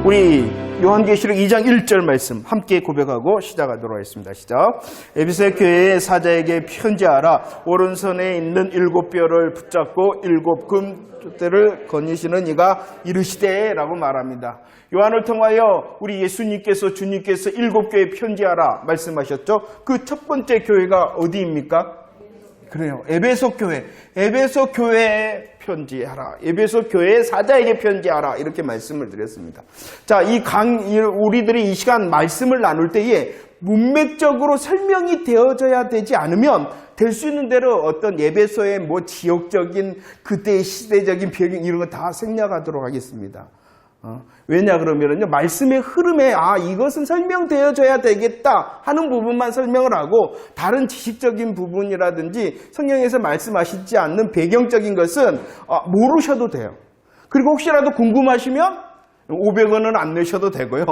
우리 요한계시록 2장 1절 말씀 함께 고백하고 시작하도록 하겠습니다. 시작. 에베소 교회의 사자에게 편지하라. 오른손에 있는 7뼈를 붙잡고 7 금홑대를 거니시는 이가 이르시되 라고 말합니다. 요한을 통하여 우리 예수님께서 주님께서 7교회에 편지하라 말씀하셨죠. 그 첫 번째 교회가 어디입니까? 그래요. 에베소 교회. 에베소 교회에 편지하라. 에베소 교회의 사자에게 편지하라. 이렇게 말씀을 드렸습니다. 자, 우리들이 이 시간 말씀을 나눌 때에 문맥적으로 설명이 되어져야 되지 않으면 될 수 있는 대로 어떤 에베소의 지역적인 그때의 시대적인 배경 이런 거 다 생략하도록 하겠습니다. 왜냐 그러면요, 말씀의 흐름에 이것은 설명되어져야 되겠다 하는 부분만 설명을 하고 다른 지식적인 부분이라든지 성경에서 말씀하시지 않는 배경적인 것은 모르셔도 돼요. 그리고 혹시라도 궁금하시면 500원은 안 내셔도 되고요.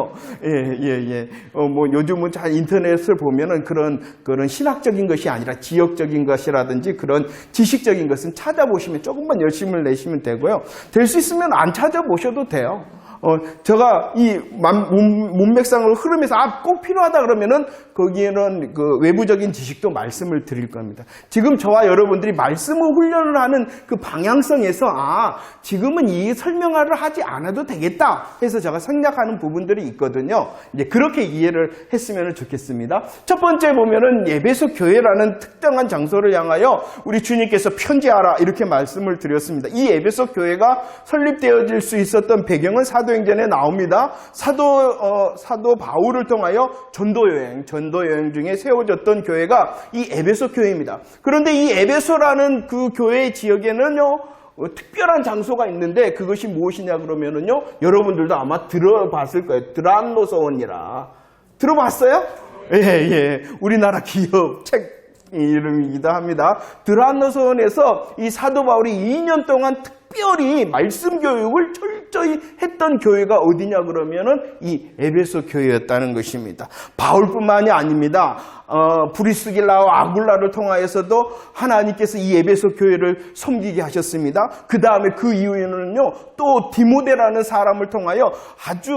요즘은 잘 인터넷을 보면은 그런 신학적인 것이 아니라 지역적인 것이라든지 그런 지식적인 것은 찾아보시면 조금만 열심을 내시면 되고요. 될 수 있으면 안 찾아보셔도 돼요. 제가 이 문맥상으로 흐름에서 꼭 필요하다 그러면은 거기에는 그 외부적인 지식도 말씀을 드릴 겁니다. 지금 저와 여러분들이 말씀을 훈련을 하는 그 방향성에서 지금은 이 설명을 하지 않아도 되겠다 해서 제가 생략하는 부분들이 있거든요. 이제 그렇게 이해를 했으면 좋겠습니다. 첫 번째 보면은 에베소 교회라는 특정한 장소를 향하여 우리 주님께서 편지하라 이렇게 말씀을 드렸습니다. 이 에베소 교회가 설립되어질 수 있었던 배경은 사도행전에 나옵니다. 사도 바울을 통하여 전도 여행 중에 세워졌던 교회가 이 에베소 교회입니다. 그런데 이 에베소라는 그 교회 지역에는요, 특별한 장소가 있는데 그것이 무엇이냐 그러면은요, 여러분들도 아마 들어봤을 거예요. 드란노서원이라. 들어봤어요? 예. 우리나라 기업 책 이름이기도 합니다. 드란노서원에서 이 사도 바울이 2년 동안 특별히 말씀 교육을 철저히 했던 교회가 어디냐 그러면은 이 에베소 교회였다는 것입니다. 바울뿐만이 아닙니다. 브리스길라와 아굴라를 통하여서도 하나님께서 이 에베소 교회를 섬기게 하셨습니다. 그 다음에 그 이후에는요, 또 디모데라는 사람을 통하여 아주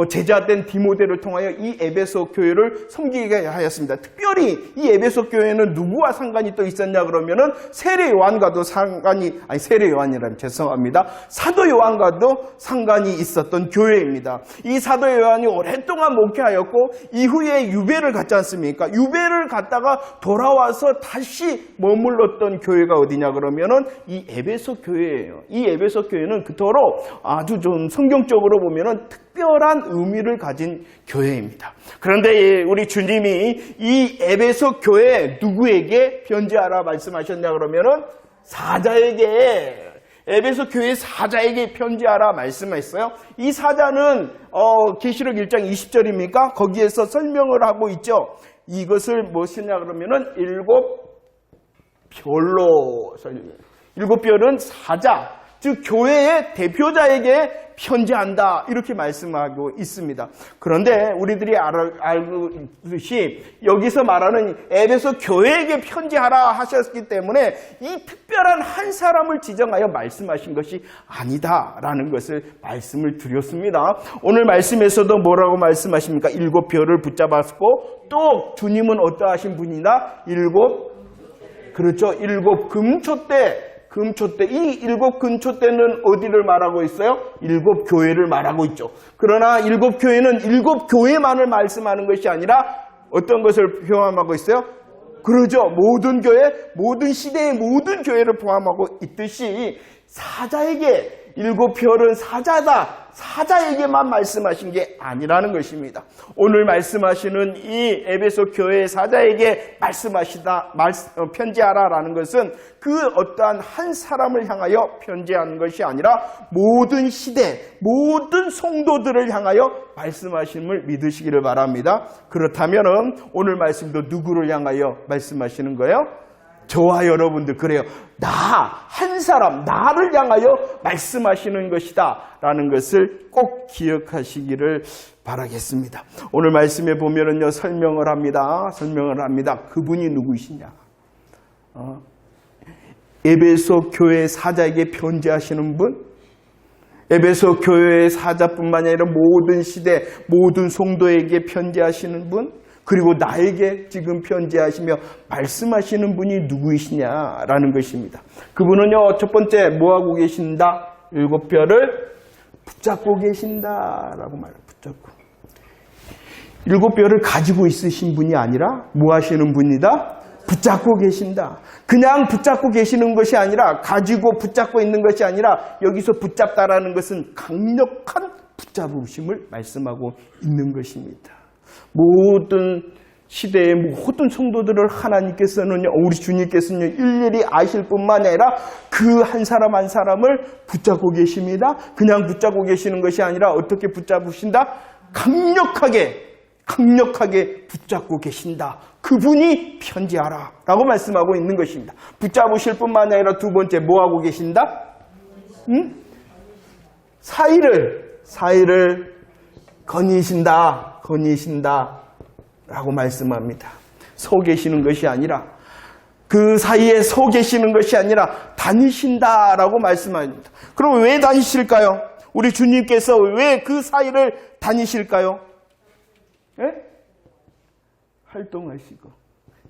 제자된 디모데를 통하여 이 에베소 교회를 섬기게 하였습니다. 특별히 이 에베소 교회는 누구와 상관이 또 있었냐 그러면은 세례 요한과도 죄송합니다. 사도 요한과도 상관이 있었던 교회입니다. 이 사도 요한이 오랫동안 목회하였고 이후에 유배를 갔지 않습니까? 유배를 갔다가 돌아와서 다시 머물렀던 교회가 어디냐 그러면은 이 에베소 교회예요. 이 에베소 교회는 그토록 아주 좀 성경적으로 보면은 특별한 의미를 가진 교회입니다. 그런데 우리 주님이 이 에베소 교회 누구에게 편지하라 말씀하셨냐 그러면은 사자에게, 에베소 교회 사자에게 편지하라 말씀했어요. 이 사자는 계시록 1장 20절입니까? 거기에서 설명을 하고 있죠. 이것을 무엇이냐 그러면은 7별로 설명해요. 7별은 사자, 즉 교회의 대표자에게 편지한다 이렇게 말씀하고 있습니다. 그런데 우리들이 알듯이 여기서 말하는 에베소 교회에게 편지하라 하셨기 때문에 이 특별한 한 사람을 지정하여 말씀하신 것이 아니다라는 것을 말씀을 드렸습니다. 오늘 말씀에서도 뭐라고 말씀하십니까? 7별을 붙잡았고 또 주님은 어떠하신 분이다? 7 금초대. 이 7 금초대는 어디를 말하고 있어요? 7 교회를 말하고 있죠. 그러나 7 교회는 7 교회만을 말씀하는 것이 아니라 어떤 것을 포함하고 있어요? 그러죠. 모든 교회, 모든 시대의 모든 교회를 포함하고 있듯이 사자에게 7별은 사자에게만 말씀하신 게 아니라는 것입니다. 오늘 말씀하시는 이 에베소 교회의 사자에게 편지하라라는 것은 그 어떠한 한 사람을 향하여 편지하는 것이 아니라 모든 시대, 모든 성도들을 향하여 말씀하심을 믿으시기를 바랍니다. 그렇다면 오늘 말씀도 누구를 향하여 말씀하시는 거예요? 저와 여러분들, 그래요. 한 사람, 나를 향하여 말씀하시는 것이다 라는 것을 꼭 기억하시기를 바라겠습니다. 오늘 말씀에 보면은요, 설명을 합니다. 그분이 누구이시냐? 에베소 교회 사자에게 편지하시는 분, 에베소 교회의 사자뿐만 아니라 모든 시대, 모든 성도에게 편지하시는 분, 그리고 나에게 지금 편지하시며 말씀하시는 분이 누구이시냐라는 것입니다. 그분은요, 첫 번째 뭐하고 계신다? 7뼈를 붙잡고 계신다라고 말해요. 붙잡고. 7뼈를 가지고 있으신 분이 아니라 뭐 하시는 분이다? 붙잡고 계신다. 그냥 붙잡고 계시는 것이 아니라, 가지고 붙잡고 있는 것이 아니라, 여기서 붙잡다라는 것은 강력한 붙잡으심을 말씀하고 있는 것입니다. 모든 시대의 모든 성도들을 하나님께서는, 우리 주님께서는 일일이 아실 뿐만 아니라 그 한 사람 한 사람을 붙잡고 계십니다. 그냥 붙잡고 계시는 것이 아니라 어떻게 붙잡으신다? 강력하게 붙잡고 계신다. 그분이 편지하라 라고 말씀하고 있는 것입니다. 붙잡으실 뿐만 아니라 두 번째 뭐하고 계신다? 사이를 거니신다 라고 말씀합니다. 서 계시는 것이 아니라, 그 사이에 서 계시는 것이 아니라 다니신다라고 말씀합니다. 그럼 왜 다니실까요? 우리 주님께서 왜 그 사이를 다니실까요? 예? 활동하시고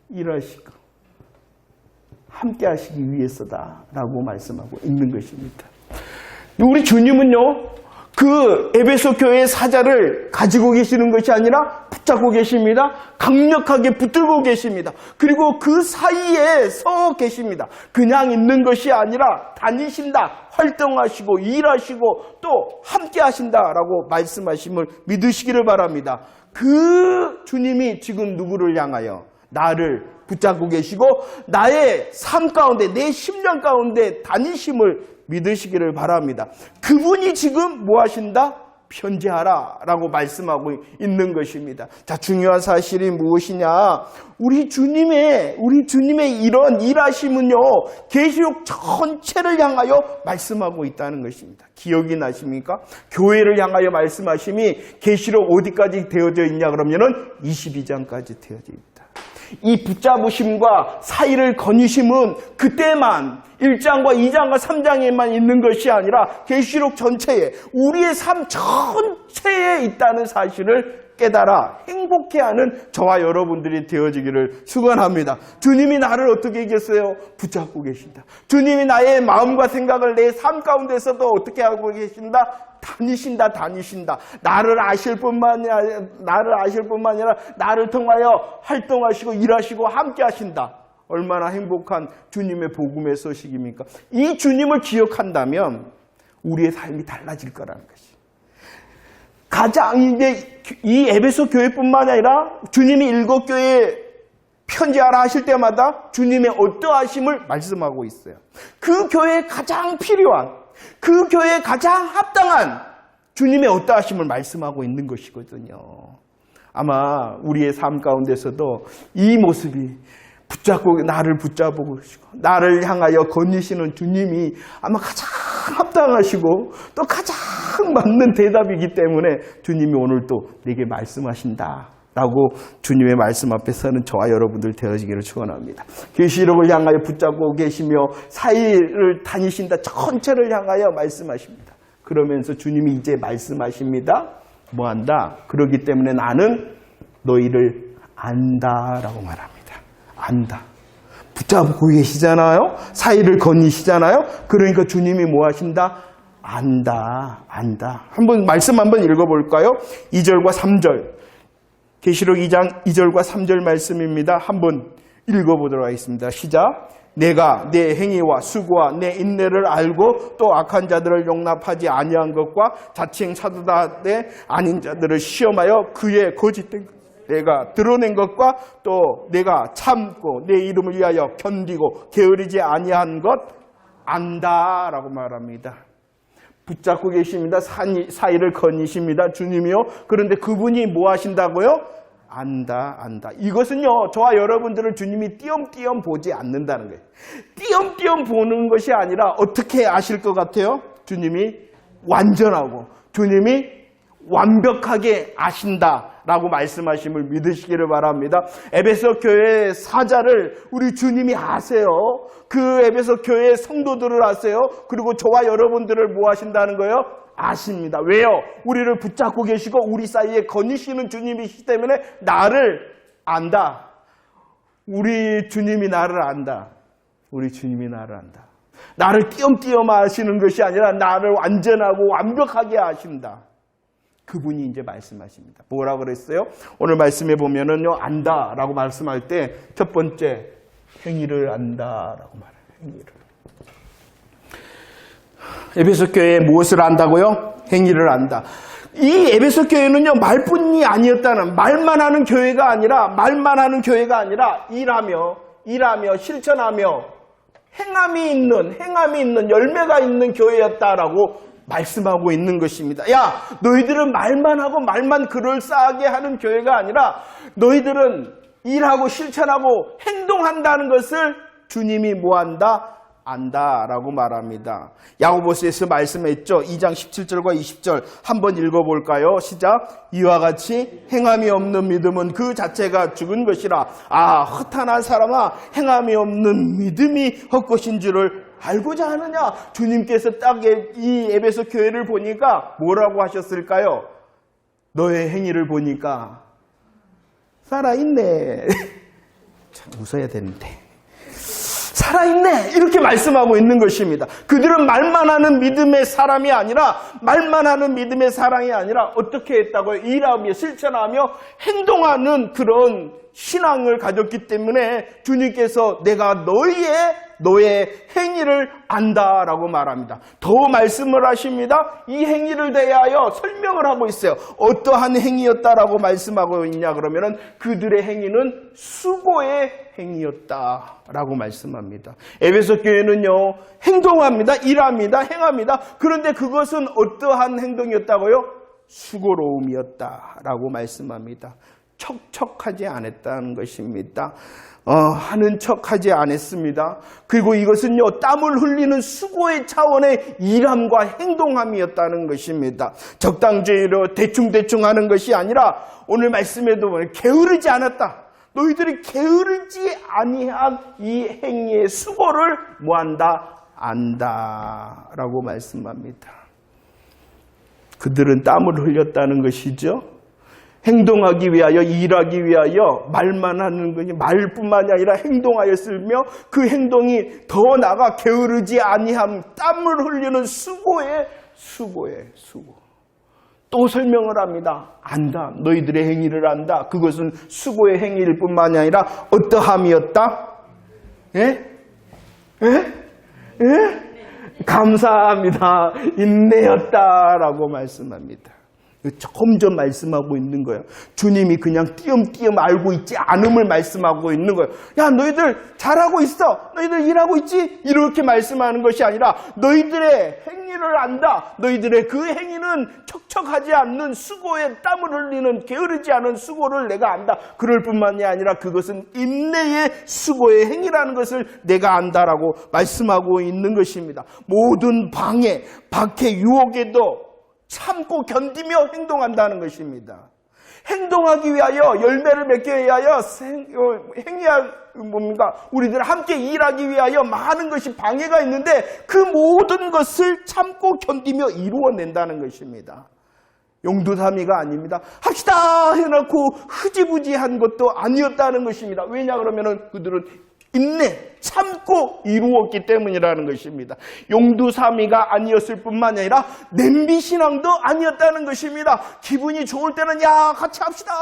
일하시고 함께 하시기 위해서다라고 말씀하고 있는 것입니다. 우리 주님은요, 그 에베소 교회의 사자를 가지고 계시는 것이 아니라 붙잡고 계십니다. 강력하게 붙들고 계십니다. 그리고 그 사이에 서 계십니다. 그냥 있는 것이 아니라 다니신다, 활동하시고 일하시고 또 함께 하신다라고 말씀하심을 믿으시기를 바랍니다. 그 주님이 지금 누구를 향하여? 나를 붙잡고 계시고 나의 삶 가운데, 내 심령 가운데 다니심을 믿으시기를 바랍니다. 그분이 지금 뭐 하신다? 편지하라 라고 말씀하고 있는 것입니다. 자, 중요한 사실이 무엇이냐? 우리 주님의 이런 일하심은요, 계시록 전체를 향하여 말씀하고 있다는 것입니다. 기억이 나십니까? 교회를 향하여 말씀하심이 계시록 어디까지 되어져 있냐 그러면은 22장까지 되어져 있다. 이 붙잡으심과 사이를 거니심은 그때만 1장과 2장과 3장에만 있는 것이 아니라 계시록 전체에, 우리의 삶 전체에 있다는 사실을 깨달아 행복해하는 저와 여러분들이 되어지기를 축원합니다. 주님이 나를 어떻게 계세요? 붙잡고 계신다. 주님이 나의 마음과 생각을 내 삶 가운데서도 어떻게 하고 계신다? 다니신다. 나를 아실 뿐만 아니라 나를 통하여 활동하시고 일하시고 함께 하신다. 얼마나 행복한 주님의 복음의 소식입니까? 이 주님을 기억한다면 우리의 삶이 달라질 거라는 것이. 가장 이제 이 에베소 교회뿐만 아니라 주님이 7교회에 편지하라 하실 때마다 주님의 어떠하심을 말씀하고 있어요. 그 교회에 가장 필요한, 그 교회에 가장 합당한 주님의 어떠하심을 말씀하고 있는 것이거든요. 아마 우리의 삶 가운데서도 이 모습이 나를 붙잡고 계시고 나를 향하여 거니시는 주님이 아마 가장 합당하시고 또 가장 맞는 대답이기 때문에 주님이 오늘 또 내게 말씀하신다 라고 주님의 말씀 앞에 서는 저와 여러분들 되어지기를 축원합니다. 계시록을 향하여 붙잡고 계시며 사이를 다니신다, 전체를 향하여 말씀하십니다. 그러면서 주님이 이제 말씀하십니다. 뭐한다? 그러기 때문에 나는 너희를 안다라고 말합니다. 안다. 붙잡고 계시잖아요. 사이를 거니시잖아요. 그러니까 주님이 뭐 하신다? 안다. 말씀 한번 읽어볼까요? 2절과 3절. 계시록 2장 2절과 3절 말씀입니다. 한번 읽어보도록 하겠습니다. 시작. 내가 내 행위와 수고와 내 인내를 알고 또 악한 자들을 용납하지 아니한 것과 자칭 사도다 내 아닌 자들을 시험하여 그의 거짓된 것 내가 드러낸 것과 또 내가 참고 내 이름을 위하여 견디고 게으르지 아니한 것 안다라고 말합니다. 붙잡고 계십니다. 사이를 거니십니다. 주님이요. 그런데 그분이 뭐 하신다고요? 안다. 이것은요, 저와 여러분들을 주님이 띄엄띄엄 보지 않는다는 거예요. 띄엄띄엄 보는 것이 아니라 어떻게 아실 것 같아요? 주님이 완전하고 주님이 완벽하게 아신다라고 말씀하심을 믿으시기를 바랍니다. 에베소 교회의 사자를 우리 주님이 아세요. 그 에베소 교회의 성도들을 아세요. 그리고 저와 여러분들을 뭐 하신다는 거예요? 아십니다. 왜요? 우리를 붙잡고 계시고 우리 사이에 거니시는 주님이시기 때문에 나를 안다. 우리 주님이 나를 안다. 우리 주님이 나를 안다. 나를 띄엄띄엄 아시는 것이 아니라 나를 완전하고 완벽하게 아신다. 그분이 이제 말씀하십니다. 뭐라고 그랬어요? 오늘 말씀에 보면은요, 안다라고 말씀할 때 첫 번째 행위를 안다라고 말해요. 행위를. 에베소 교회에 무엇을 안다고요? 행위를 안다. 이 에베소 교회는요, 말뿐이 아니었다는, 말만 하는 교회가 아니라 일하며 실천하며 행함이 있는 열매가 있는 교회였다라고 말씀하고 있는 것입니다. 야, 너희들은 말만 하고 말만 그럴싸하게 하는 교회가 아니라 너희들은 일하고 실천하고 행동한다는 것을 주님이 뭐한다? 안다라고 말합니다. 야고보서에서 말씀했죠. 2장 17절과 20절 한번 읽어볼까요? 시작. 이와 같이 행함이 없는 믿음은 그 자체가 죽은 것이라. 아, 허탄한 사람아, 행함이 없는 믿음이 헛것인 줄을 알고자 하느냐? 주님께서 딱 이 에베소 교회를 보니까 뭐라고 하셨을까요? 너의 행위를 보니까 살아있네. 참 웃어야 되는데. 살아있네. 이렇게 말씀하고 있는 것입니다. 그들은 말만 하는 믿음의 사람이 아니라 어떻게 했다고요? 일하며 실천하며 행동하는 그런 신앙을 가졌기 때문에 주님께서 내가 너의 행위를 안다라고 말합니다. 더 말씀을 하십니다. 이 행위를 대하여 설명을 하고 있어요. 어떠한 행위였다라고 말씀하고 있냐 그러면은 그들의 행위는 수고의 행위였다라고 말씀합니다. 에베소 교회는요, 행동합니다. 일합니다. 행합니다. 그런데 그것은 어떠한 행동이었다고요? 수고로움이었다라고 말씀합니다. 척척하지 않았다는 것입니다. 하는 척하지 않았습니다. 그리고 이것은요, 땀을 흘리는 수고의 차원의 일함과 행동함이었다는 것입니다. 적당주의로 대충대충 하는 것이 아니라 오늘 말씀에도 보면 게으르지 않았다. 너희들이 게으르지 아니한 이 행위의 수고를 뭐한다? 안다라고 말씀합니다. 그들은 땀을 흘렸다는 것이죠. 행동하기 위하여, 일하기 위하여 말만 하는 것이 말뿐만이 아니라 행동하였으며 그 행동이 더 나아가 게으르지 아니함, 땀을 흘리는 수고. 또 설명을 합니다. 안다. 너희들의 행위를 안다. 그것은 수고의 행위일 뿐만이 아니라 어떠함이었다? 예? 감사합니다. 인내였다라고 말씀합니다. 점점 말씀하고 있는 거예요. 주님이 그냥 띄엄띄엄 알고 있지 않음을 말씀하고 있는 거예요. 야, 너희들 잘하고 있어. 너희들 일하고 있지? 이렇게 말씀하는 것이 아니라 너희들의 행위를 안다. 너희들의 그 행위는 척척하지 않는 수고에 땀을 흘리는 게으르지 않은 수고를 내가 안다. 그럴 뿐만이 아니라 그것은 인내의 수고의 행위라는 것을 내가 안다라고 말씀하고 있는 것입니다. 모든 방해, 박해, 유혹에도 참고 견디며 행동한다는 것입니다. 행동하기 위하여, 열매를 맺기 위하여, 우리들 함께 일하기 위하여 많은 것이 방해가 있는데 그 모든 것을 참고 견디며 이루어낸다는 것입니다. 용두사미가 아닙니다. 합시다 해놓고 흐지부지한 것도 아니었다는 것입니다. 왜냐 그러면은 그들은 인내, 참고 이루었기 때문이라는 것입니다. 용두사미가 아니었을 뿐만 아니라 냄비신앙도 아니었다는 것입니다. 기분이 좋을 때는 야 같이 합시다.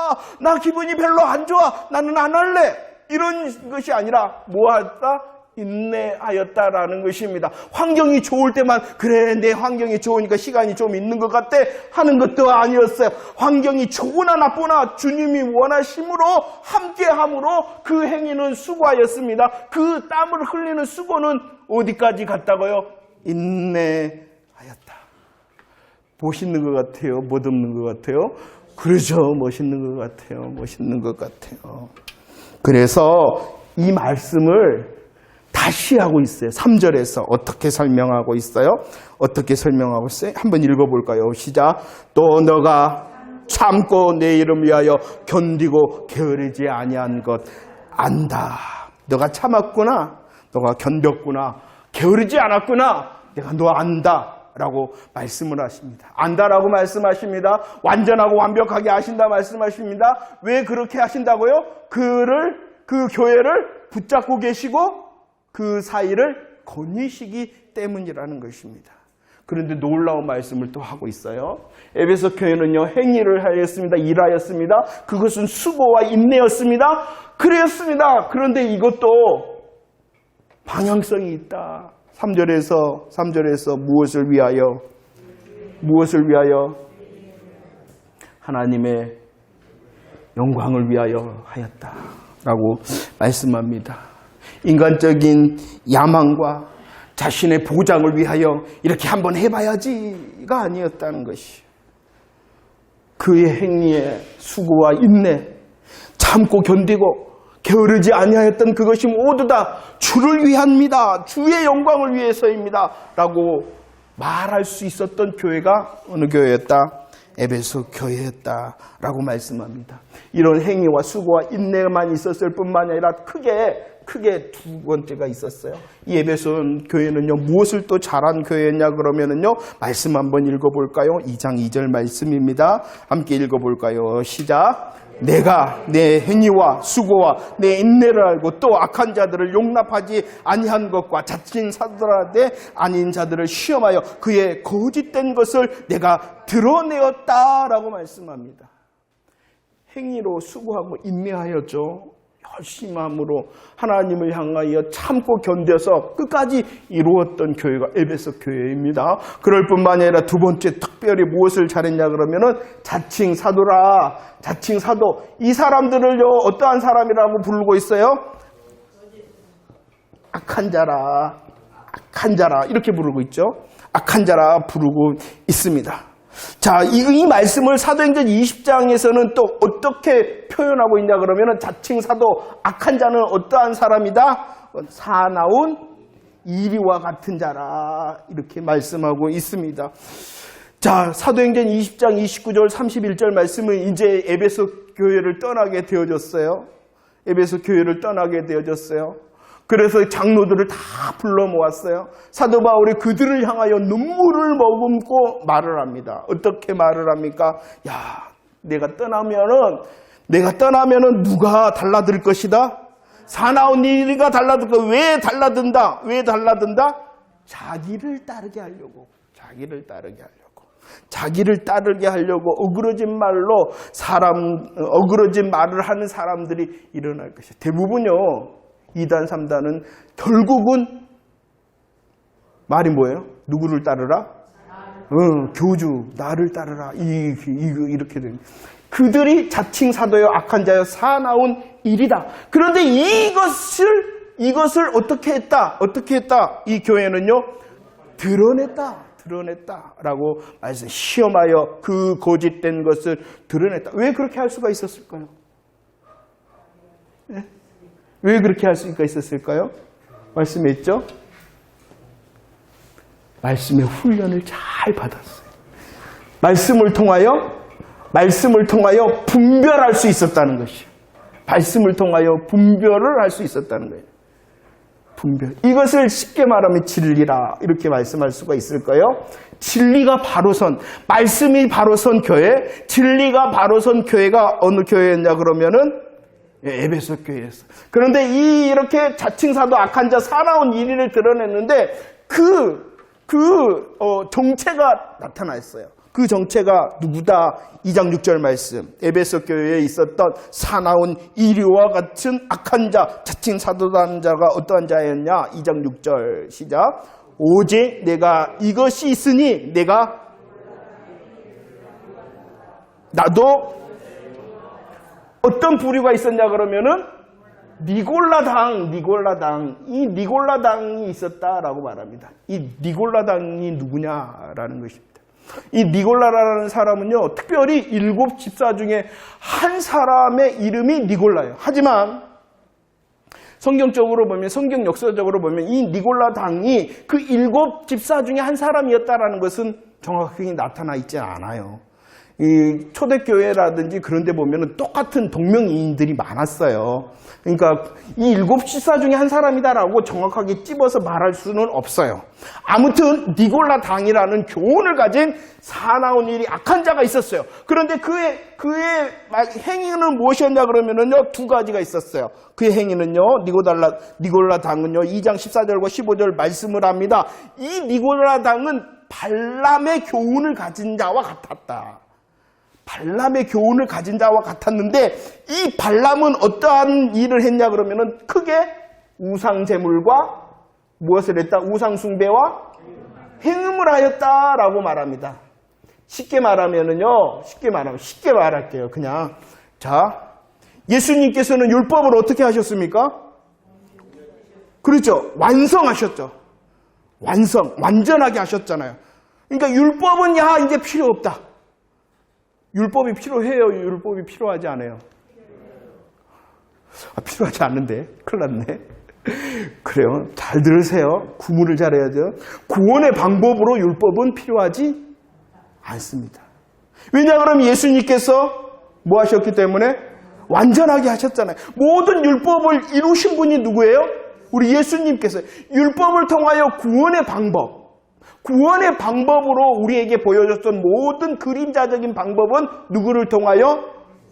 나 기분이 별로 안 좋아. 나는 안 할래. 이런 것이 아니라 뭐하다? 인내하였다라는 것입니다. 환경이 좋을 때만 그래 내 환경이 좋으니까 시간이 좀 있는 것 같아 하는 것도 아니었어요. 환경이 좋으나 나쁘나 주님이 원하심으로 함께함으로 그 행위는 수고하였습니다. 그 땀을 흘리는 수고는 어디까지 갔다고요? 인내하였다. 멋있는 것 같아요? 못 없는 것 같아요? 그러죠. 멋있는 것 같아요. 멋있는 것 같아요. 그래서 이 말씀을 다시 하고 있어요. 3절에서 어떻게 설명하고 있어요? 어떻게 설명하고 있어요? 한번 읽어볼까요? 시작. 또 너가 참고 내 이름 위하여 견디고 게으르지 아니한 것 안다. 너가 참았구나. 너가 견뎠구나. 게으르지 않았구나. 내가 너 안다. 라고 말씀을 하십니다. 안다라고 말씀하십니다. 완전하고 완벽하게 하신다 말씀하십니다. 왜 그렇게 하신다고요? 그 교회를 붙잡고 계시고 그 사이를 거니시기 때문이라는 것입니다. 그런데 놀라운 말씀을 또 하고 있어요. 에베소 교회는요, 행위를 하였습니다. 일하였습니다. 그것은 수고와 인내였습니다. 그랬습니다. 그런데 이것도 방향성이 있다. 3절에서 무엇을 위하여? 하나님의 영광을 위하여 하였다라고 말씀합니다. 인간적인 야망과 자신의 보장을 위하여 이렇게 한번 해봐야지가 아니었다는 것이, 그의 행위에 수고와 인내, 참고 견디고 게으르지 아니하였던 그것이 모두 다 주를 위합니다. 주의 영광을 위해서입니다. 라고 말할 수 있었던 교회가 어느 교회였다? 에베소 교회였다라고 말씀합니다. 이런 행위와 수고와 인내만 있었을 뿐만 아니라 크게 두 번째가 있었어요. 이 에베소 교회는요, 무엇을 또 잘한 교회였냐 그러면은요, 말씀 한번 읽어볼까요? 2장 2절 말씀입니다. 함께 읽어볼까요? 시작. 내가 내 행위와 수고와 내 인내를 알고 또 악한 자들을 용납하지 아니한 것과 자칭 사도라되 아닌 자들을 시험하여 그의 거짓된 것을 내가 드러내었다라고 말씀합니다. 행위로 수고하고 인내하였죠. 열심함으로 하나님을 향하여 참고 견뎌서 끝까지 이루었던 교회가 에베소 교회입니다. 그럴 뿐만 아니라 두 번째 특별히 무엇을 잘했냐 그러면은 자칭 사도라. 자칭 사도. 이 사람들을요, 어떠한 사람이라고 부르고 있어요? 악한 자라. 악한 자라. 이렇게 부르고 있죠. 악한 자라 부르고 있습니다. 자, 이 말씀을 사도행전 20장에서는 또 어떻게 표현하고 있냐 그러면 자칭 사도, 악한 자는 어떠한 사람이다? 사나운 이리와 같은 자라, 이렇게 말씀하고 있습니다. 자, 사도행전 20장 29절 31절 말씀은 이제 에베소 교회를 떠나게 되어졌어요. 에베소 교회를 떠나게 되어졌어요. 그래서 장로들을 다 불러 모았어요. 사도 바울이 그들을 향하여 눈물을 머금고 말을 합니다. 어떻게 말을 합니까? 야, 내가 떠나면은 누가 달라들 것이다? 사나운 이가 달라들 거. 왜 달라든다? 자기를 따르게 하려고. 자기를 따르게 하려고 어그러진 말을 하는 사람들이 일어날 것이에요. 대부분요, 2단, 3단은 결국은 말이 뭐예요? 누구를 따르라? 교주, 나를 따르라. 이렇게 됩니다. 그들이 자칭 사도요, 악한 자요, 사나운 일이다. 그런데 이것을 어떻게 했다? 이 교회는요, 드러냈다라고 말해서 시험하여 그 거짓된 것을 드러냈다. 왜 그렇게 할 수가 있었을까요? 네? 왜 그렇게 할 수가 있었을까요? 말씀에 있죠? 말씀의 훈련을 잘 받았어요. 말씀을 통하여 분별할 수 있었다는 것이에요. 말씀을 통하여 분별을 할 수 있었다는 거예요. 분별. 이것을 쉽게 말하면 진리라, 이렇게 말씀할 수가 있을까요? 진리가 바로 선, 말씀이 바로 선 교회, 진리가 바로 선 교회가 어느 교회였냐 그러면은 에베소 교회였어. 그런데 이렇게 자칭 사도, 악한 자, 사나운 일인을 드러냈는데 정체가 나타났어요. 그 정체가 누구다? 2장 6절 말씀. 에베소 교회에 있었던 사나운 이리와 같은 악한 자, 자칭 사도라는 자가 어떠한 자였냐? 2장 6절 시작. 오직 내가 이것이 있으니 나도 어떤 부류가 있었냐 그러면은 니골라당. 이 니골라당이 있었다라고 말합니다. 이 니골라당이 누구냐라는 것입니다. 이 니골라라는 사람은요, 특별히 7 집사 중에 한 사람의 이름이 니골라예요. 하지만 성경적으로 보면, 성경 역사적으로 보면 이 니골라당이 그 7 집사 중에 한 사람이었다라는 것은 정확하게 나타나 있지 않아요. 이 초대교회라든지 그런 데 보면은 똑같은 동명이인들이 많았어요. 그러니까 이 일곱 집사 중에 한 사람이다라고 정확하게 찝어서 말할 수는 없어요. 아무튼 니골라 당이라는 교훈을 가진 사나운 일이 악한 자가 있었어요. 그런데 그의 행위는 무엇이었냐 그러면은요, 두 가지가 있었어요. 그의 행위는요, 니골라 당은요, 2장 14절과 15절 말씀을 합니다. 이 니골라 당은 발람의 교훈을 가진 자와 같았다. 발람의 교훈을 가진 자와 같았는데, 이 발람은 어떠한 일을 했냐 그러면은 크게 우상 제물과 무엇을 했다? 우상 숭배와 행음을 하였다라고 말합니다. 쉽게 말하면은요, 쉽게 말할게요. 그냥. 자, 예수님께서는 율법을 어떻게 하셨습니까? 그렇죠. 완성하셨죠. 완전하게 하셨잖아요. 그러니까 율법은 이제 필요 없다. 율법이 필요해요? 율법이 필요하지 않아요? 필요하지 않는데? 큰일 났네. 그래요. 잘 들으세요. 구분을 잘해야죠. 구원의 방법으로 율법은 필요하지 않습니다. 왜냐 그러면 예수님께서 뭐 하셨기 때문에? 완전하게 하셨잖아요. 모든 율법을 이루신 분이 누구예요? 우리 예수님께서. 율법을 통하여 구원의 방법으로 우리에게 보여줬던 모든 그림자적인 방법은 누구를 통하여?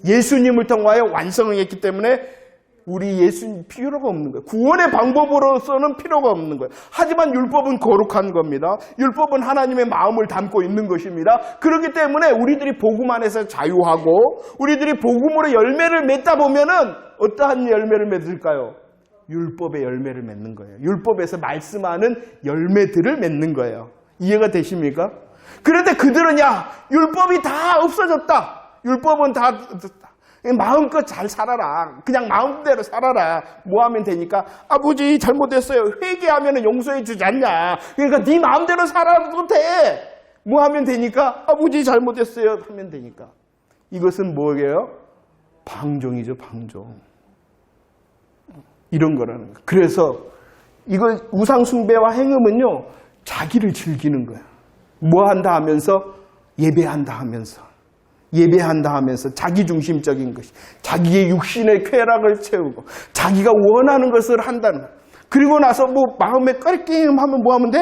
예수님을 통하여 완성했기 때문에 우리 예수님 필요가 없는 거예요. 구원의 방법으로서는 필요가 없는 거예요. 하지만 율법은 거룩한 겁니다. 율법은 하나님의 마음을 담고 있는 것입니다. 그렇기 때문에 우리들이 복음 안에서 자유하고 우리들이 복음으로 열매를 맺다 보면은 어떠한 열매를 맺을까요? 율법의 열매를 맺는 거예요. 율법에서 말씀하는 열매들을 맺는 거예요. 이해가 되십니까? 그런데 그들은 율법이 다 없어졌다. 율법은 다 마음껏 잘 살아라. 그냥 마음대로 살아라. 뭐 하면 되니까? 아버지 잘못했어요. 회개하면 용서해 주지 않냐. 그러니까 네 마음대로 살아도 돼. 뭐 하면 되니까? 아버지 잘못했어요. 하면 되니까. 이것은 뭐예요? 방종이죠. 방종. 이런 거라는 거예요. 그래서 이거 우상 숭배와 행음은요, 자기를 즐기는 거예요. 뭐 한다 하면서? 예배한다 하면서 자기중심적인 것이, 자기의 육신의 쾌락을 채우고 자기가 원하는 것을 한다는 거예요. 그리고 나서 뭐 마음에 깔끔하면 뭐 하면 돼?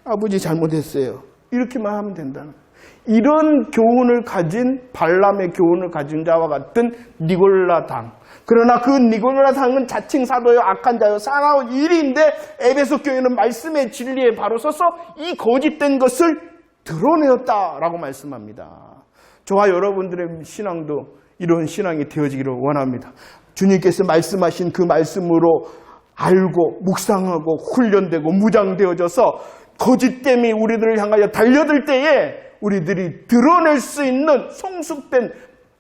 아버지 잘못했어요. 이렇게만 하면 된다는 거예요. 이런 교훈을 가진 발람의 교훈을 가진 자와 같은 니골라 당. 그러나 그 니골라 당은 자칭 사도요, 악한 자요, 사나운 일인데 에베소 교회는 말씀의 진리에 바로 서서 이 거짓된 것을 드러내었다라고 말씀합니다. 저와 여러분들의 신앙도 이런 신앙이 되어지기를 원합니다. 주님께서 말씀하신 그 말씀으로 알고 묵상하고 훈련되고 무장되어져서 거짓됨이 우리들을 향하여 달려들 때에 우리들이 드러낼 수 있는 성숙된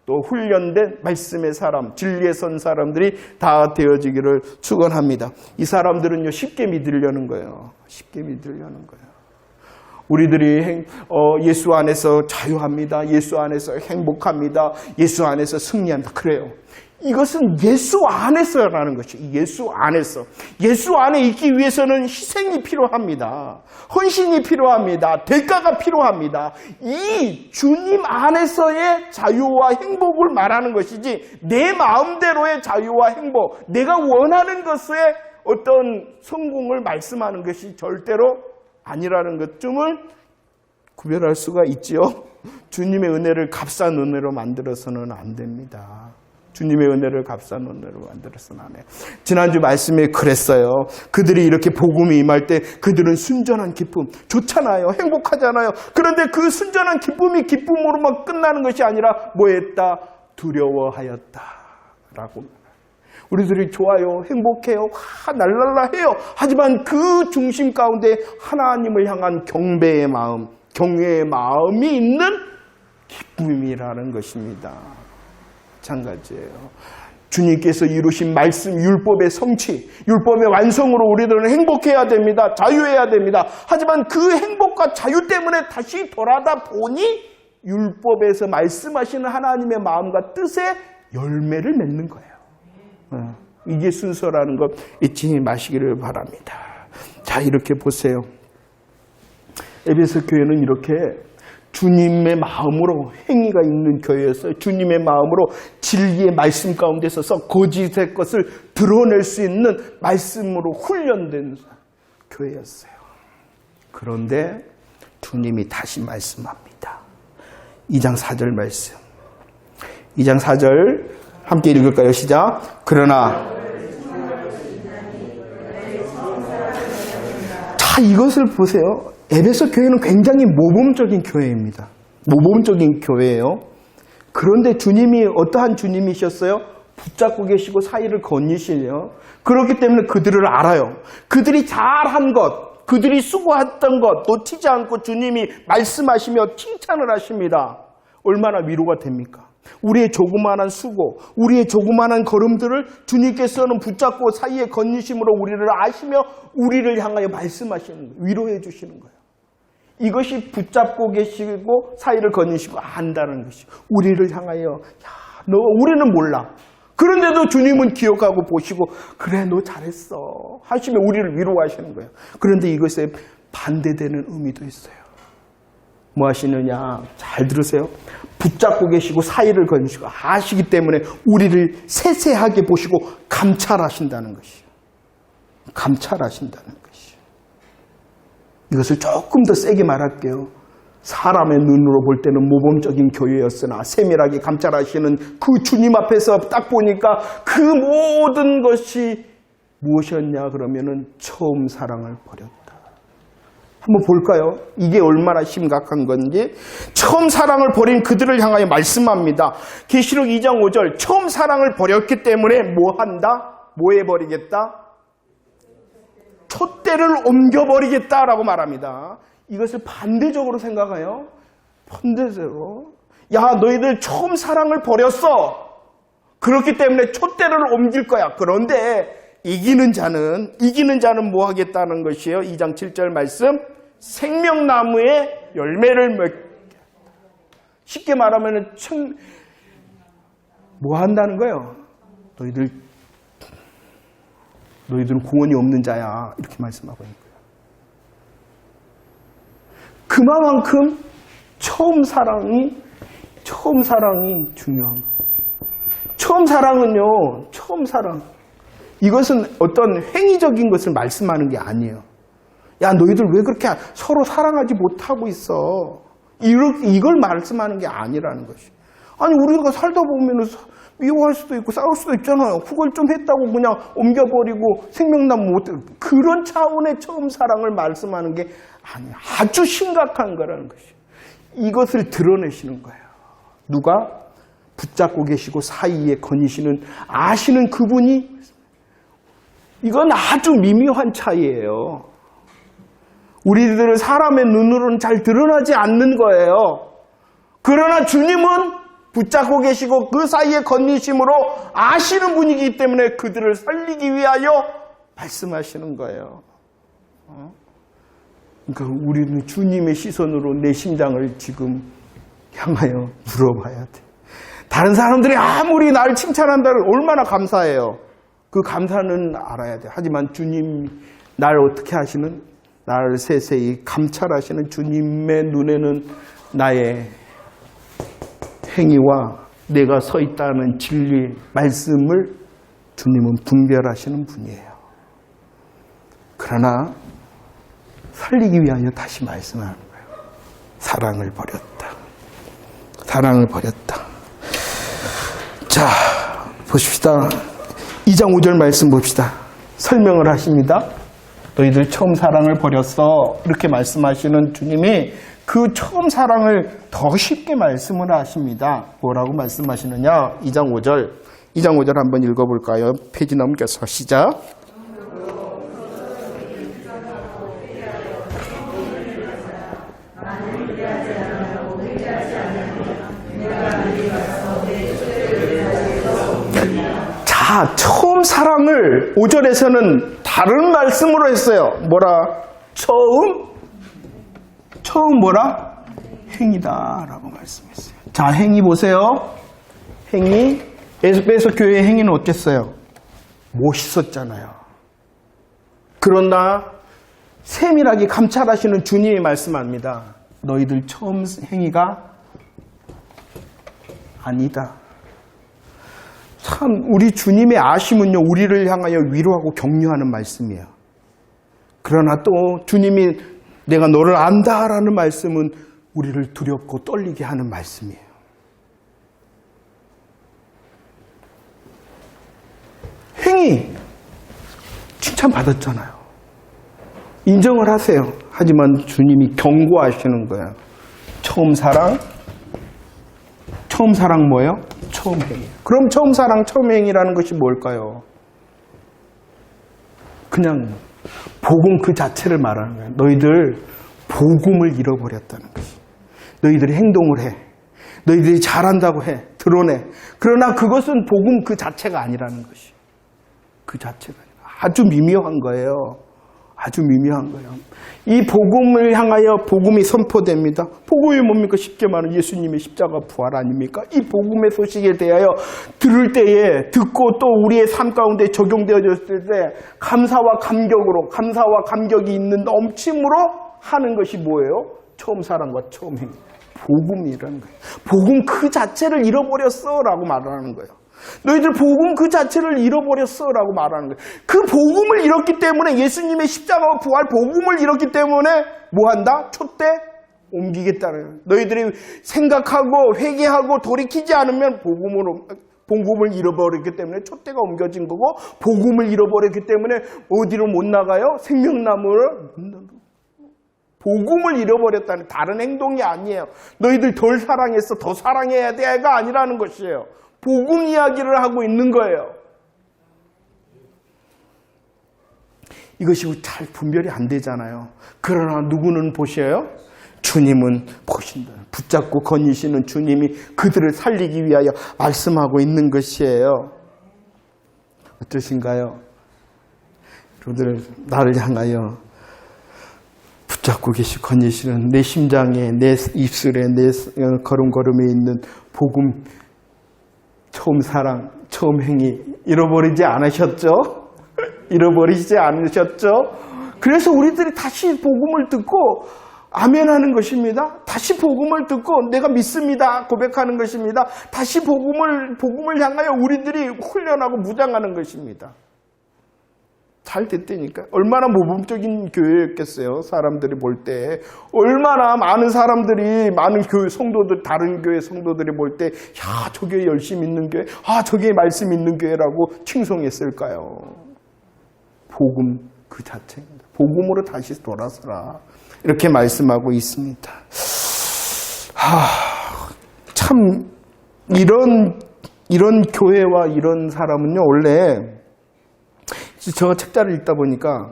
또 훈련된 말씀의 사람, 진리에 선 사람들이 다 되어지기를 축원합니다. 이 사람들은요, 쉽게 믿으려는 거예요. 쉽게 믿으려는 거예요. 우리들이 예수 안에서 자유합니다. 예수 안에서 행복합니다. 예수 안에서 승리한다. 그래요. 이것은 예수 안에서라는 것이, 예수 안에서. 예수 안에 있기 위해서는 희생이 필요합니다. 헌신이 필요합니다. 대가가 필요합니다. 이 주님 안에서의 자유와 행복을 말하는 것이지, 내 마음대로의 자유와 행복, 내가 원하는 것의 어떤 성공을 말씀하는 것이 절대로 아니라는 것쯤을 구별할 수가 있지요. 주님의 은혜를 값싼 은혜로 만들어서는 안 됩니다. 주님의 은혜를 값싼 은혜로 만들어서는 안 해요. 지난주 말씀에 그랬어요. 그들이 이렇게 복음이 임할 때 그들은 순전한 기쁨, 좋잖아요. 행복하잖아요. 그런데 그 순전한 기쁨이 기쁨으로만 끝나는 것이 아니라 뭐 했다? 두려워하였다 라고. 우리들이 좋아요, 행복해요, 랄랄라 해요. 하지만 그 중심 가운데 하나님을 향한 경배의 마음, 경외의 마음이 있는 기쁨이라는 것입니다. 마찬가지예요. 주님께서 이루신 말씀, 율법의 성취, 율법의 완성으로 우리들은 행복해야 됩니다. 자유해야 됩니다. 하지만 그 행복과 자유 때문에 다시 돌아다 보니 율법에서 말씀하시는 하나님의 마음과 뜻의 열매를 맺는 거예요. 이게 순서라는 것 잊지 마시기를 바랍니다. 자, 이렇게 보세요. 에베소 교회는 이렇게 주님의 마음으로 행위가 있는 교회였어요. 주님의 마음으로 진리의 말씀 가운데 서서 거짓의 것을 드러낼 수 있는 말씀으로 훈련된 교회였어요. 그런데 주님이 다시 말씀합니다. 2장 4절 말씀. 2장 4절 함께 읽을까요? 시작. 그러나 자, 이것을 보세요. 에베소 교회는 굉장히 모범적인 교회입니다. 모범적인 교회예요. 그런데 주님이 어떠한 주님이셨어요? 붙잡고 계시고 사이를 건니시네요. 그렇기 때문에 그들을 알아요. 그들이 잘한 것, 그들이 수고했던 것 놓치지 않고 주님이 말씀하시며 칭찬을 하십니다. 얼마나 위로가 됩니까? 우리의 조그마한 수고, 우리의 조그마한 걸음들을 주님께서는 붙잡고 사이에 건니심으로 우리를 아시며 우리를 향하여 말씀하시는 거예요. 위로해 주시는 거예요. 이것이 붙잡고 계시고 사이를 건니시고 안다는 것이 우리를 향하여 우리는 몰라. 그런데도 주님은 기억하고 보시고 그래 너 잘했어 하시며 우리를 위로하시는 거예요. 그런데 이것에 반대되는 의미도 있어요. 뭐 하시느냐? 잘 들으세요. 붙잡고 계시고 사이를 건니시고 아시기 때문에 우리를 세세하게 보시고 감찰하신다는 것이에요. 감찰하신다는 것이에요. 이것을 조금 더 세게 말할게요. 사람의 눈으로 볼 때는 모범적인 교회였으나 세밀하게 감찰하시는 그 주님 앞에서 딱 보니까 그 모든 것이 무엇이었냐 그러면은 처음 사랑을 버렸다. 한번 볼까요? 이게 얼마나 심각한 건지. 처음 사랑을 버린 그들을 향하여 말씀합니다. 계시록 2장 5절. 처음 사랑을 버렸기 때문에 뭐 한다? 뭐 해버리겠다? 촛대를 옮겨버리겠다라고 말합니다. 이것을 반대적으로 생각해요. 반대적으로. 야, 너희들 처음 사랑을 버렸어. 그렇기 때문에 촛대를 옮길 거야. 그런데 이기는 자는 뭐 하겠다는 것이에요? 2장 7절 말씀. 생명나무의 열매를 맺게. 쉽게 말하면 뭐 한다는 거예요? 너희들은 구원이 없는 자야. 이렇게 말씀하고 있는 거예요. 그만큼 처음 사랑이 중요한 거예요. 처음 사랑. 이것은 어떤 행위적인 것을 말씀하는 게 아니에요. 야, 너희들 왜 그렇게 서로 사랑하지 못하고 있어? 이걸 말씀하는 게 아니라는 것이. 아니, 우리가 살다 보면 미워할 수도 있고 싸울 수도 있잖아요. 그걸 좀 했다고 그냥 옮겨버리고 생명나무 못 그런 차원의 처음 사랑을 말씀하는 게 아니에요. 아주 심각한 거라는 것이. 이것을 드러내시는 거예요. 누가? 붙잡고 계시고 사이에 거니시는 아시는 그분이. 이건 아주 미묘한 차이예요. 우리들은 사람의 눈으로는 잘 드러나지 않는 거예요. 그러나 주님은 붙잡고 계시고 그 사이에 건니심으로 아시는 분이기 때문에 그들을 살리기 위하여 말씀하시는 거예요. 그러니까 우리는 주님의 시선으로 내 심장을 지금 향하여 물어봐야 돼. 다른 사람들이 아무리 나를 칭찬한다면 얼마나 감사해요. 그 감사는 알아야 돼. 하지만 주님 나를 어떻게 하시는? 나를 세세히 감찰하시는 주님의 눈에는 나의 행위와 내가 서 있다는 진리 말씀을 주님은 분별하시는 분이에요. 그러나 살리기 위하여 다시 말씀하는 거예요. 사랑을 버렸다. 자, 보십시다. 2장 5절 말씀 봅시다. 설명을 하십니다. 너희들 처음 사랑을 버렸어. 이렇게 말씀하시는 주님이 그 처음 사랑을 더 쉽게 말씀을 하십니다. 뭐라고 말씀하시느냐? 2장 5절. 2장 5절 한번 읽어볼까요? 페이지 넘겨서 시작. 자, 처음 사랑을 5절에서는 다른 말씀으로 했어요. 뭐라? 처음 뭐라? 행위다라고 말씀했어요. 자, 행위 보세요. 행위. 에베소 교회의 행위는 어땠어요? 멋있었잖아요. 그러나 세밀하게 감찰하시는 주님이 말씀합니다. 너희들 처음 행위가 아니다. 참 우리 주님의 아심은요, 우리를 향하여 위로하고 격려하는 말씀이에요. 그러나 또 주님이 내가 너를 안다라는 말씀은 우리를 두렵고 떨리게 하는 말씀이에요. 행위 칭찬받았잖아요. 인정을 하세요. 하지만 주님이 경고하시는 거예요. 처음 사랑 뭐예요? 처음 행위. 그럼 처음 사랑, 처음 행위라는 것이 뭘까요? 그냥 복음 그 자체를 말하는 거예요. 너희들 복음을 잃어버렸다는 것이. 너희들이 행동을 해. 너희들이 잘한다고 해. 드러내. 그러나 그것은 복음 그 자체가 아니라는 것이. 그 자체가 아주 미묘한 거예요. 아주 미묘한 거예요. 이 복음을 향하여 복음이 선포됩니다. 복음이 뭡니까? 쉽게 말하면 예수님의 십자가 부활 아닙니까? 이 복음의 소식에 대하여 들을 때에 듣고 또 우리의 삶 가운데 적용되어졌을 때 감사와 감격이 있는 넘침으로 하는 것이 뭐예요? 처음 사랑과 처음 행위. 복음이라는 거예요. 복음 그 자체를 잃어버렸어 라고 말하는 거예요. 너희들 복음 그 자체를 잃어버렸어 라고 말하는 거예요. 그 복음을 잃었기 때문에, 예수님의 십자가와 부활 복음을 잃었기 때문에 뭐한다? 촛대 옮기겠다는 거예요. 너희들이 생각하고 회개하고 돌이키지 않으면 복음을 잃어버렸기 때문에 촛대가 옮겨진 거고, 복음을 잃어버렸기 때문에 어디로 못 나가요? 생명나무를 복음을 잃어버렸다는, 다른 행동이 아니에요. 너희들 덜 사랑했어, 더 사랑해야 돼가 아니라는 것이에요. 복음 이야기를 하고 있는 거예요. 이것이 잘 분별이 안 되잖아요. 그러나 누구는 보셔요? 주님은 보신다. 붙잡고 거니시는 주님이 그들을 살리기 위하여 말씀하고 있는 것이에요. 어떠신가요? 여러분들, 나를 향하여 붙잡고 계시고 거니시는 내 심장에, 내 입술에, 내 걸음걸음에 있는 복음, 처음 사랑, 처음 행위 잃어버리지 않으셨죠? 잃어버리지 않으셨죠? 그래서 우리들이 다시 복음을 듣고 아멘하는 것입니다. 다시 복음을 듣고 내가 믿습니다 고백하는 것입니다. 다시 복음을 향하여 우리들이 훈련하고 무장하는 것입니다. 잘 됐다니까. 얼마나 모범적인 교회였겠어요. 사람들이 볼 때. 얼마나 많은 사람들이, 많은 교회 성도들, 다른 교회 성도들이 볼 때, 야, 저 교회 열심히 있는 교회, 아, 저 교회 말씀 있는 교회라고 칭송했을까요? 복음 그 자체입니다. 복음으로 다시 돌아서라. 이렇게 말씀하고 있습니다. 참, 이런 교회와 이런 사람은요, 원래, 제가 책자를 읽다 보니까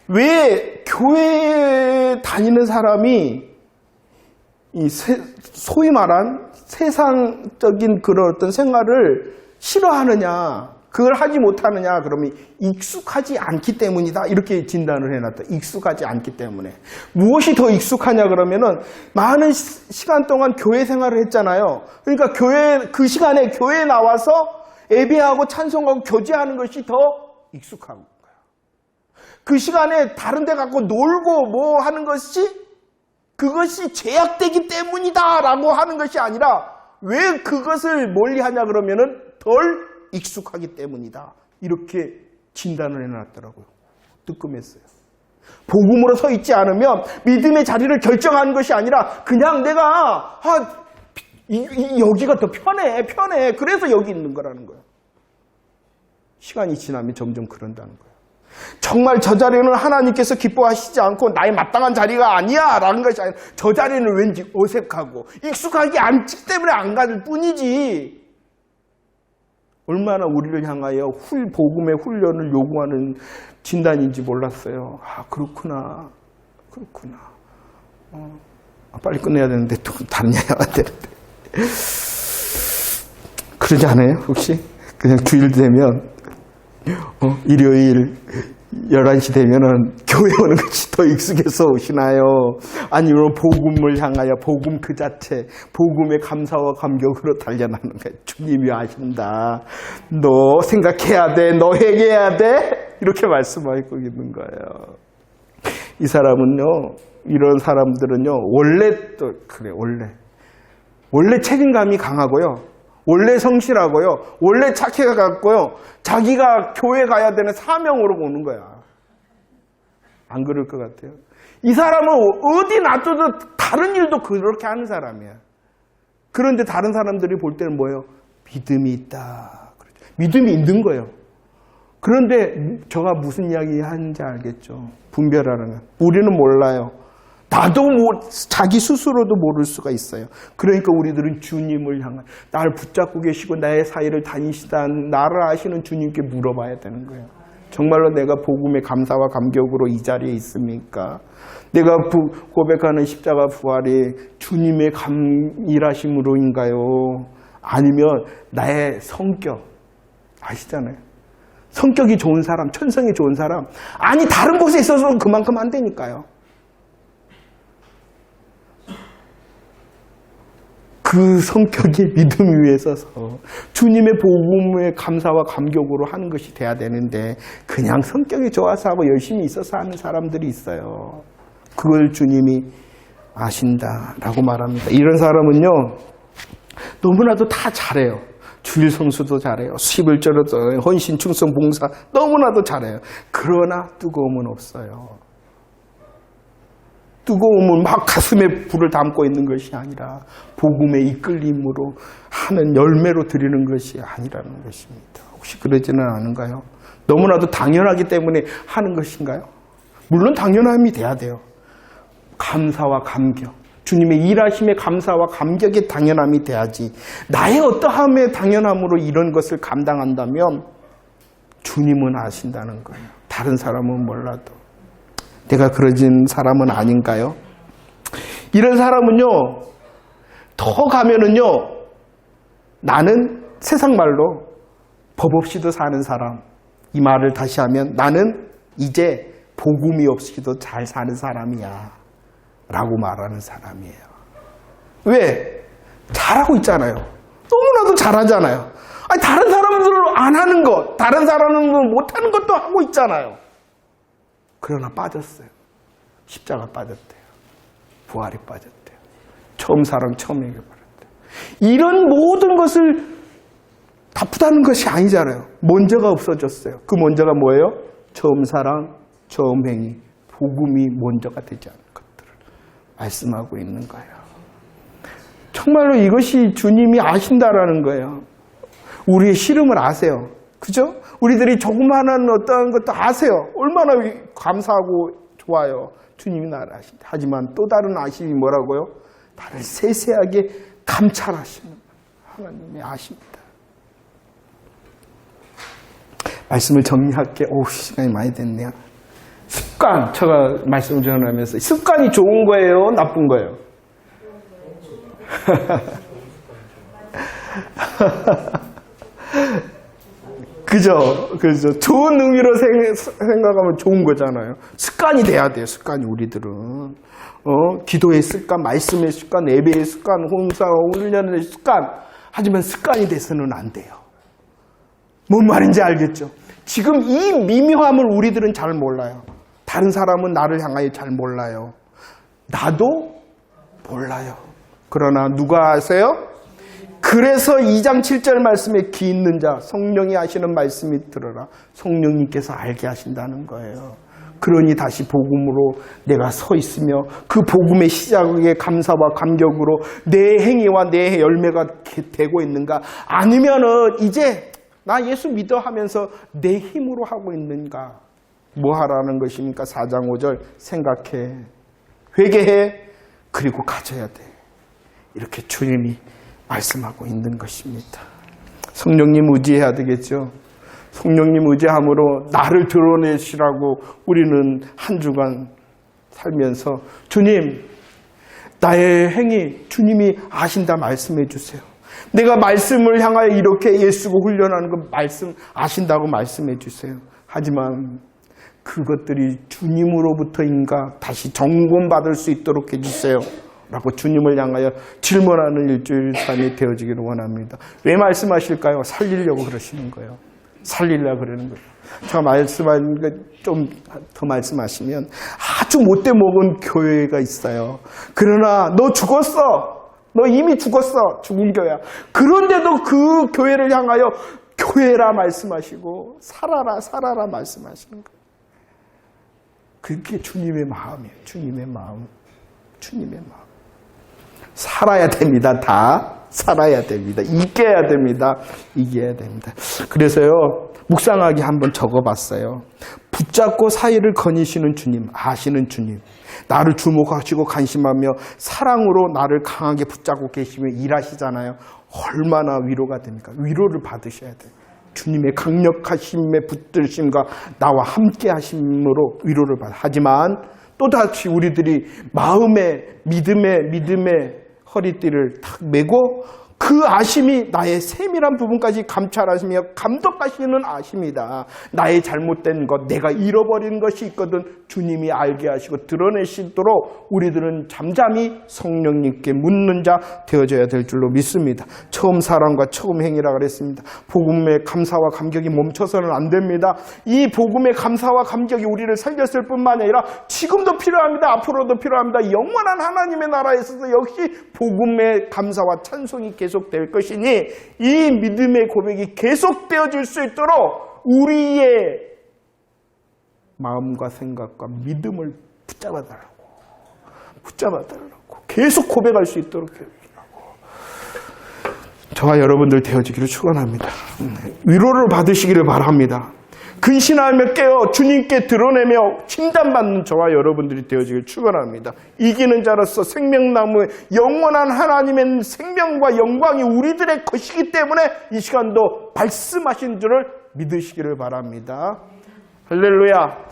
왜 교회에 다니는 사람이 이 소위 말한 세상적인 그런 어떤 생활을 싫어하느냐, 그걸 하지 못하느냐, 그러면 익숙하지 않기 때문이다, 이렇게 진단을 해놨다. 익숙하지 않기 때문에. 무엇이 더 익숙하냐 그러면은 많은 시간 동안 교회 생활을 했잖아요. 그러니까 그 시간에 교회에 나와서 예배하고 찬송하고 교제하는 것이 더 익숙한 거예요. 그 시간에 다른 데 가고 놀고 뭐 하는 것이, 그것이 제약되기 때문이다 라고 하는 것이 아니라, 왜 그것을 멀리 하냐 그러면은 덜 익숙하기 때문이다, 이렇게 진단을 해놨더라고요. 뜨끔했어요. 복음으로 서 있지 않으면 믿음의 자리를 결정하는 것이 아니라 그냥 내가 여기가 더 편해 그래서 여기 있는 거라는 거예요. 시간이 지나면 점점 그런다는 거예요. 정말 저 자리는 하나님께서 기뻐하시지 않고 나의 마땅한 자리가 아니야 라는 것이 아니라, 저 자리는 왠지 어색하고 익숙하지 않기 때문에 안 가질 뿐이지, 얼마나 우리를 향하여 복음의 훈련을 요구하는 진단인지 몰랐어요. 그렇구나. 빨리 끝내야 되는데 또 다른 얘기가 안 되는데. 그러지 않아요 혹시? 그냥 주일 되면 일요일 11시 되면은 교회 오는 것이 더 익숙해서 오시나요? 아니면 복음을 향하여 복음 그 자체, 복음의 감사와 감격으로 달려나는 거예요. 주님이 아신다. 너 생각해야 돼. 너 회개해야 돼. 이렇게 말씀하고 있는 거예요. 이 사람은요, 이런 사람들은요, 원래 책임감이 강하고요, 원래 성실하고요, 원래 착해갖고요, 자기가 교회 가야 되는 사명으로 보는 거야. 안 그럴 것 같아요. 이 사람은 어디 놔둬도 다른 일도 그렇게 하는 사람이야. 그런데 다른 사람들이 볼 때는 뭐예요? 믿음이 있다. 믿음이 있는 거예요. 그런데 저가 무슨 이야기 하는지 알겠죠? 분별하는 거. 우리는 몰라요. 나도 자기 스스로도 모를 수가 있어요. 그러니까 우리들은 주님을 향해 나를 붙잡고 계시고 나의 사이를 다니시다 나를 아시는 주님께 물어봐야 되는 거예요. 정말로 내가 복음의 감사와 감격으로 이 자리에 있습니까? 내가 고백하는 십자가 부활이 주님의 일하심으로인가요? 아니면 나의 성격, 아시잖아요. 성격이 좋은 사람, 천성이 좋은 사람, 아니 다른 곳에 있어서 그만큼 안 되니까요. 그 성격이 믿음 위에 서서 주님의 복음의 감사와 감격으로 하는 것이 돼야 되는데 그냥 성격이 좋아서 하고 열심히 있어서 하는 사람들이 있어요. 그걸 주님이 아신다라고 말합니다. 이런 사람은요, 너무나도 다 잘해요. 주일 성수도 잘해요. 11절도 헌신, 충성, 봉사 너무나도 잘해요. 그러나 뜨거움은 없어요. 뜨거움은 막 가슴에 불을 담고 있는 것이 아니라 복음의 이끌림으로 하는 열매로 드리는 것이 아니라는 것입니다. 혹시 그러지는 않은가요? 너무나도 당연하기 때문에 하는 것인가요? 물론 당연함이 돼야 돼요. 감사와 감격, 주님의 일하심의 감사와 감격의 당연함이 돼야지. 나의 어떠함의 당연함으로 이런 것을 감당한다면 주님은 아신다는 거예요. 다른 사람은 몰라도. 내가 그러진 사람은 아닌가요? 이런 사람은요, 더 가면은요, 나는 세상 말로 법 없이도 사는 사람, 이 말을 다시 하면 나는 이제 복음이 없이도 잘 사는 사람이야 라고 말하는 사람이에요. 왜? 잘하고 있잖아요. 너무나도 잘하잖아요. 아니, 다른 사람들은 안 하는 것, 다른 사람은 못하는 것도 하고 있잖아요. 그러나 빠졌어요. 십자가 빠졌대요. 부활이 빠졌대요. 처음 사랑 처음 얘기해버렸대요. 이런 모든 것을 바쁘다는 것이 아니잖아요. 먼저가 없어졌어요. 그 먼저가 뭐예요? 처음 사랑, 처음 행위, 복음이 먼저가 되지 않은 것들을 말씀하고 있는 거예요. 정말로 이것이 주님이 아신다라는 거예요. 우리의 시름을 아세요. 그죠? 우리들이 조그마한 어떠한 것도 아세요. 얼마나 감사하고 좋아요. 주님이 나를 아신다. 하지만 또 다른 아심이 뭐라고요? 나를 세세하게 감찰하시는 하나님이 아십니다. 말씀을 정리할게요. 오, 시간이 많이 됐네요. 습관, 제가 말씀을 전하면서 습관이 좋은 거예요? 나쁜 거예요? 그죠? 좋은 의미로 생각하면 좋은 거잖아요. 습관이 돼야 돼요, 습관이 우리들은. 기도의 습관, 말씀의 습관, 예배의 습관, 홍사, 훈련의 습관. 하지만 습관이 돼서는 안 돼요. 뭔 말인지 알겠죠? 지금 이 미묘함을 우리들은 잘 몰라요. 다른 사람은 나를 향하여 잘 몰라요. 나도 몰라요. 그러나 누가 아세요? 그래서 2장 7절 말씀에 기 있는 자, 성령이 하시는 말씀이 들어라. 성령님께서 알게 하신다는 거예요. 그러니 다시 복음으로 내가 서 있으며 그 복음의 시작에 감사와 감격으로 내 행위와 내 열매가 되고 있는가? 아니면은 이제 나 예수 믿어 하면서 내 힘으로 하고 있는가? 뭐 하라는 것입니까? 4장 5절 생각해, 회개해, 그리고 가져야 돼. 이렇게 주님이 말씀하고 있는 것입니다. 성령님 의지해야 되겠죠. 성령님 의지함으로 나를 드러내시라고 우리는 한 주간 살면서 주님, 나의 행위 주님이 아신다 말씀해 주세요. 내가 말씀을 향하여 이렇게 예수고 훈련하는 거 말씀 아신다고 말씀해 주세요. 하지만 그것들이 주님으로부터인가 다시 점검받을 수 있도록 해주세요 라고 주님을 향하여 질문하는 일주일 삶이 되어지기를 원합니다. 왜 말씀하실까요? 살리려고 그러시는 거예요. 살리려고 그러는 거예요. 제가 말씀한 거 좀 더 말씀하시면 아주 못돼 먹은 교회가 있어요. 그러나 너 죽었어. 너 이미 죽었어. 죽은 교회야. 그런데도 그 교회를 향하여 교회라 말씀하시고 살아라 살아라 말씀하시는 거예요. 그게 주님의 마음이에요. 주님의 마음. 주님의 마음. 살아야 됩니다. 다 살아야 됩니다. 이겨야 됩니다. 이겨야 됩니다. 그래서요, 묵상하기 한번 적어봤어요. 붙잡고 사이를 거니시는 주님, 아시는 주님, 나를 주목하시고 간심하며 사랑으로 나를 강하게 붙잡고 계시며 일하시잖아요. 얼마나 위로가 됩니까? 위로를 받으셔야 돼요. 주님의 강력하심에 붙들심과 나와 함께 하심으로 위로를 받아. 하지만 또다시 우리들이 마음의 믿음의 허리띠를 탁 메고 그 아심이 나의 세밀한 부분까지 감찰하시며 감독하시는 아심이다. 나의 잘못된 것, 내가 잃어버린 것이 있거든 주님이 알게 하시고 드러내시도록 우리들은 잠잠히 성령님께 묻는 자 되어져야 될 줄로 믿습니다. 처음 사랑과 처음 행위라 그랬습니다. 복음의 감사와 감격이 멈춰서는 안 됩니다. 이 복음의 감사와 감격이 우리를 살렸을 뿐만 아니라 지금도 필요합니다. 앞으로도 필요합니다. 영원한 하나님의 나라에 있어서 역시 복음의 감사와 찬송이 계속될 것이니 이 믿음의 고백이 계속되어질 수 있도록 우리의 마음과 생각과 믿음을 붙잡아달라고 계속 고백할 수 있도록 해주라고 저와 여러분들 되어지기를 축원합니다. 위로를 받으시기를 바랍니다. 근신하며 깨어 주님께 드러내며 칭찬받는 저와 여러분들이 되어지길 축원합니다. 이기는 자로서 생명나무의 영원한 하나님의 생명과 영광이 우리들의 것이기 때문에 이 시간도 말씀하신 줄을 믿으시기를 바랍니다. 할렐루야.